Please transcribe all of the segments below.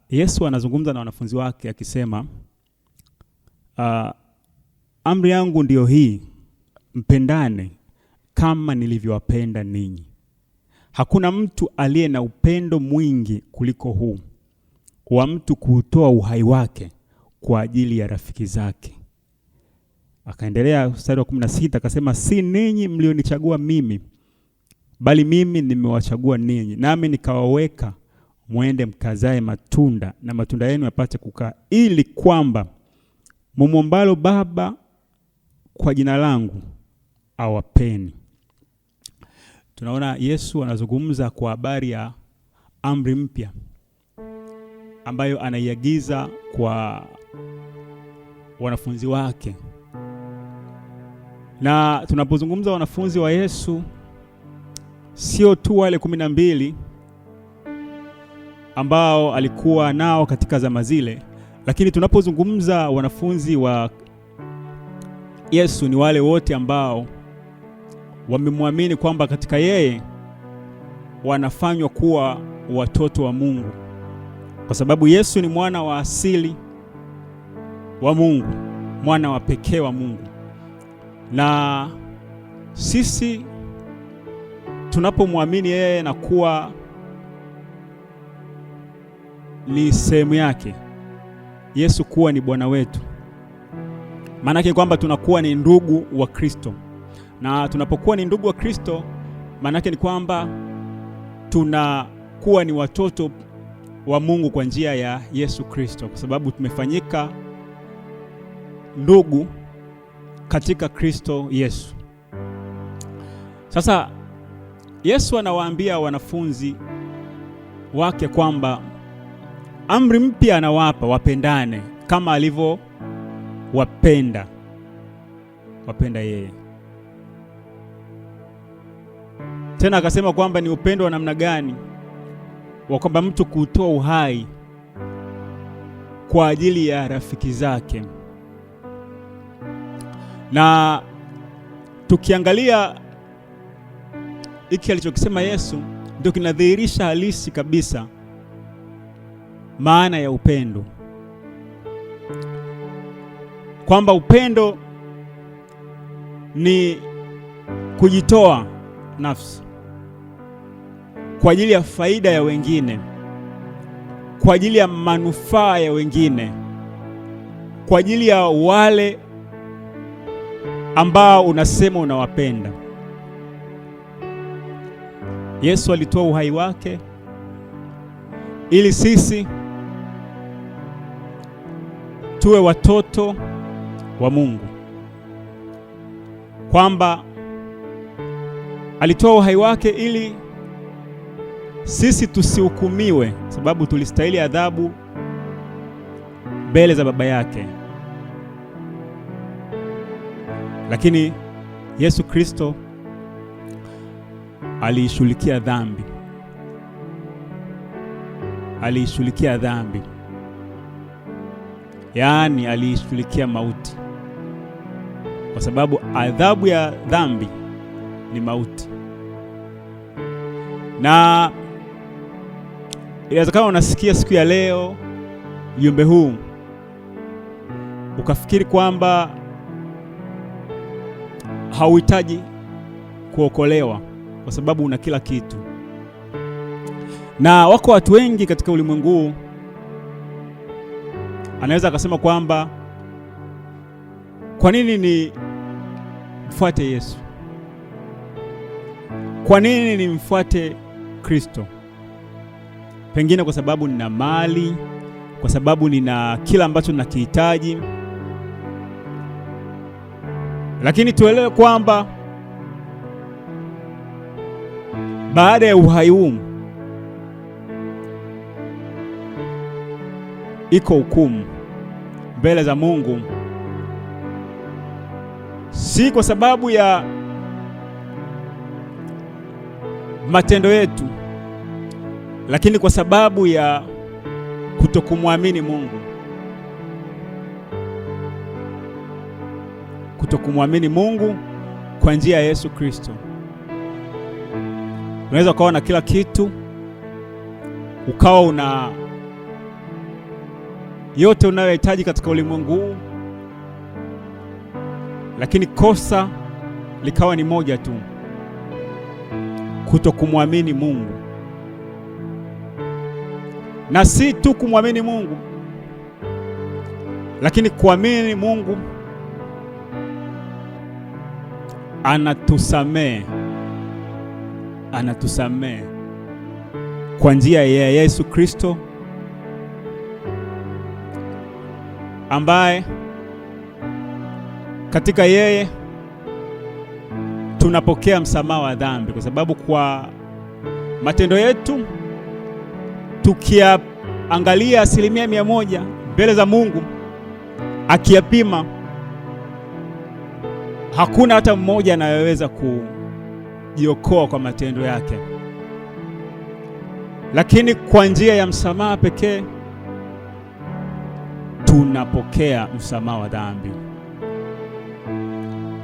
Yesu anazungumza na wanafunzi wake akisema, amri yangu ndiyo hii, mpendane kama nilivyowapenda ninyi. Hakuna mtu aliye na upendo mwingi kuliko huu, wa mtu kutoa uhai wake kwa ajili ya rafiki zake. Akaendelea mstari wa 16 akasema, si ninyi mlionichagua mimi, bali mimi nimewachagua ninyi, nami nikawaweka mwende mkazae matunda, na matunda yenu yapate kukaa, ili kwamba mumwombalo Baba kwa jina langu awapeni. Tunaona Yesu anazungumza kwa habari ya amri mpya ambayo anaiagiza kwa wanafunzi wake. Na tunapozungumza wanafunzi wa Yesu, sio tu wale 12 ambao alikuwa nao katika zama zile, lakini tunapozungumza wanafunzi wa Yesu ni wale wote ambao wamemwamini kwamba katika yeye wanafanywa kuwa watoto wa Mungu, kwa sababu Yesu ni mwana wa asili wa Mungu, mwana wa pekee wa Mungu. Na sisi tunapomwamini yeye na kuwa ni sehemu yake, Yesu kuwa ni Bwana wetu, maana yake kwamba tunakuwa ni ndugu wa Kristo. Na tunapokuwa ni ndugu wa Kristo, maana yake ni kwamba tunakuwa ni watoto wa Mungu kwa njia ya Yesu Kristo, kwa sababu tumefanyika ndugu katika Kristo Yesu. Sasa Yesu anawaambia wanafunzi wake kwamba amri mpya anawapa, wapendane kama alivyo wapenda yeye. Tena akasema kwamba ni upendo wa namna gani, wa kwamba mtu kutoa uhai kwa ajili ya rafiki zake. Na tukiangalia hiki alichokisema Yesu, ndio kinadhihirisha halisi kabisa maana ya upendo, kwamba upendo ni kujitoa nafsi kwa ajili ya faida ya wengine, kwa ajili ya manufaa ya wengine, kwa ajili ya wale ambao unasema unawapenda. Yesu alitoa uhai wake ili sisi tuwe watoto wa Mungu, kwamba alitoa uhai wake ili sisi tusihukumiwe, sababu tulistahili adhabu mbele za Baba yake. Lakini Yesu Kristo aliishughulikia dhambi. Aliishughulikia dhambi, yaani aliishughulikia mauti, kwa sababu adhabu ya dhambi ni mauti. Na inawezekana unasikia siku ya leo ujumbe huu ukafikiri kwamba hauhitaji kuokolewa kwa sababu una kila kitu. Na wako watu wengi katika ulimwengu, anaweza akasema kwamba kwa nini ni mfuate Yesu? Kwa nini ni mfuate Kristo? Pengine kwa sababu nina mali, kwa sababu nina kila ambacho ninakihitaji. Lakini tuelewe kwamba baada ya uhai huu iko hukumu mbele za Mungu, si kwa sababu ya matendo yetu, lakini kwa sababu ya kutokumwamini Mungu. Kutokumwamini Mungu kwa njia ya Yesu Kristo. Unaweza ukawa na kila kitu, ukawa yote unayohitaji katika ulimwengu huu, lakini kosa likawa ni moja tu: kutokumwamini Mungu. Na si tu kumwamini Mungu, lakini kuamini Mungu anatusamehe kwa njia ya Yesu Kristo, ambaye katika yeye tunapokea msamaha wa dhambi, kwa sababu kwa matendo yetu tukiangalia 100% mbele za Mungu akiyapima, hakuna hata mmoja anayeweza kujiokoa kwa matendo yake, lakini kwa njia ya msamaha pekee tunapokea msamaha wa dhambi.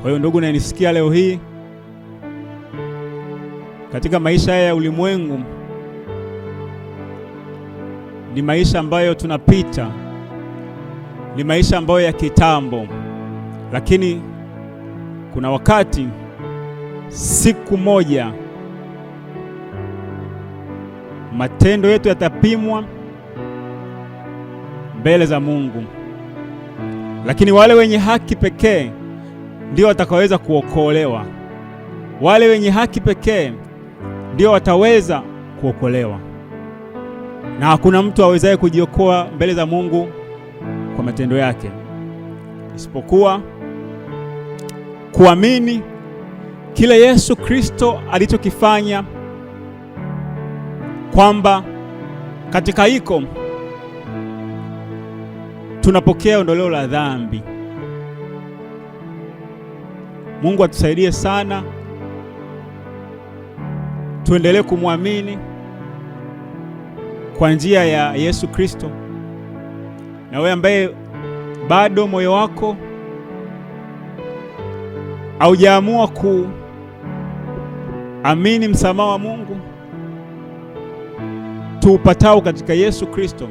Kwa hiyo ndugu, unanisikia leo hii, katika maisha haya ya ulimwengu, ni maisha ambayo tunapita, ni maisha ambayo ya kitambo, lakini kuna wakati, siku moja, matendo yetu yatapimwa mbele za Mungu, lakini wale wenye haki pekee ndio watakaoweza kuokolewa. Wale wenye haki pekee ndio wataweza kuokolewa, na hakuna mtu awezaye kujiokoa mbele za Mungu kwa matendo yake, isipokuwa kuamini kile Yesu Kristo alichokifanya, kwamba katika hiko tunapokea ondoleo la dhambi. Mungu atusaidie sana, tuendelee kumwamini kwa njia ya Yesu Kristo. Na wewe ambaye bado moyo wako haujaamua kuamini msamaha wa Mungu tuupatao katika Yesu Kristo,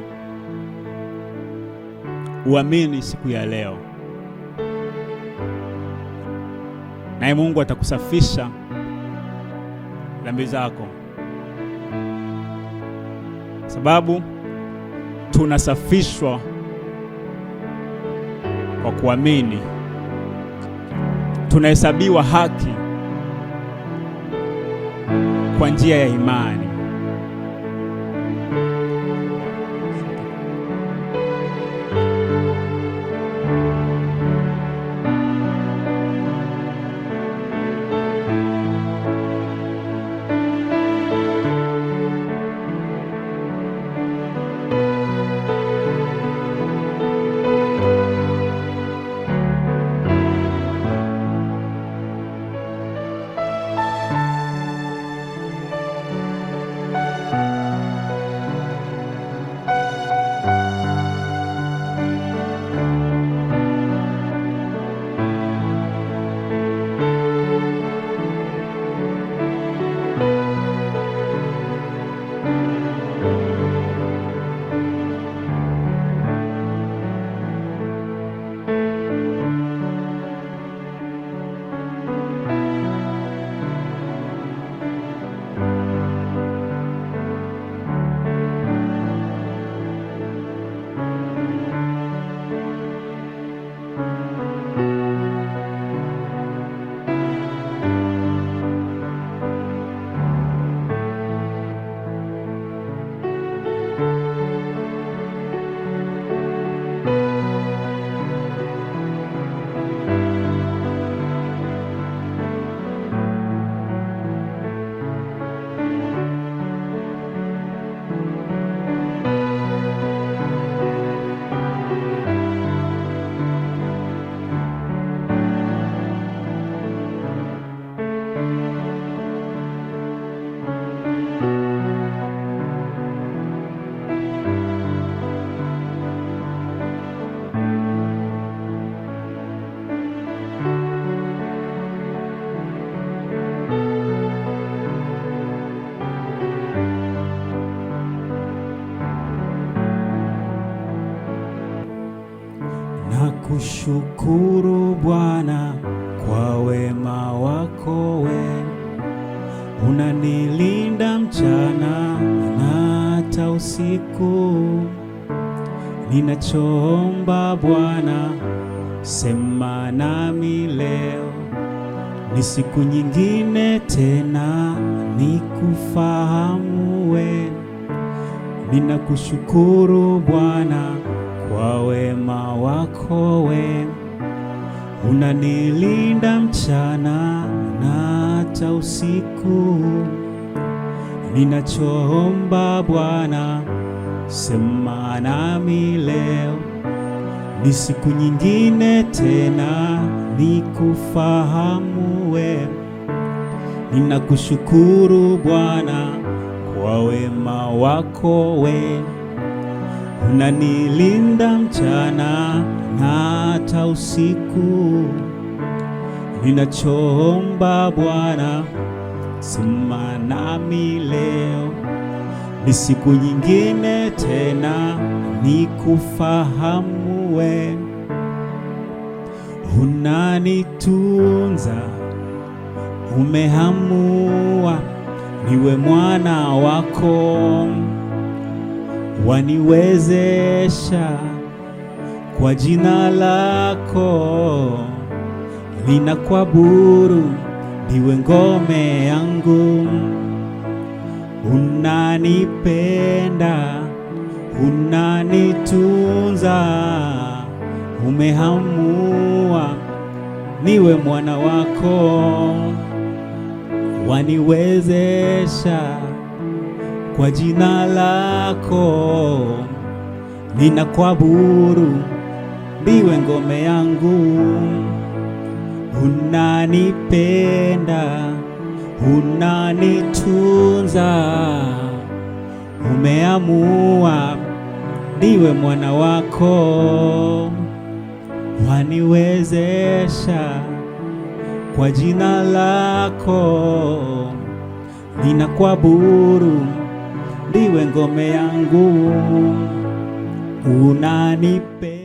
uamini siku ya leo, naye Mungu atakusafisha dhambi zako, sababu tunasafishwa kwa kuamini. Tunahesabiwa haki kwa njia ya imani. Ninakushukuru Bwana kwa wema wako wewe, unanilinda mchana na hata usiku. Ninachoomba Bwana, sema nami leo, ni siku nyingine tena nikufahamu wewe. Ninakushukuru Bwana kwa wema wako wewe, unanilinda mchana na hata usiku. Ninachoomba Bwana, sema nami leo, ni siku nyingine tena nikufahamu wewe. Ninakushukuru Bwana kwa wema wako wewe, unanilinda mchana na hata usiku. Ninachoomba Bwana, sema nami leo, ni siku nyingine tena nikufahamu wewe. Unanitunza, umehamua niwe mwana wako, waniwezesha kwa jina lako. Ninakuabudu, ndiwe ngome yangu. Unanipenda, unanitunza, umehamua niwe mwana wako, waniwezesha kwa jina lako. Ninakuabudu, ndiwe ngome yangu. Unanipenda, unanitunza, umeamua ndiwe mwana wako, waniwezesha kwa jina lako. Ninakuabudu, ndiwe ngome yangu. Unanipenda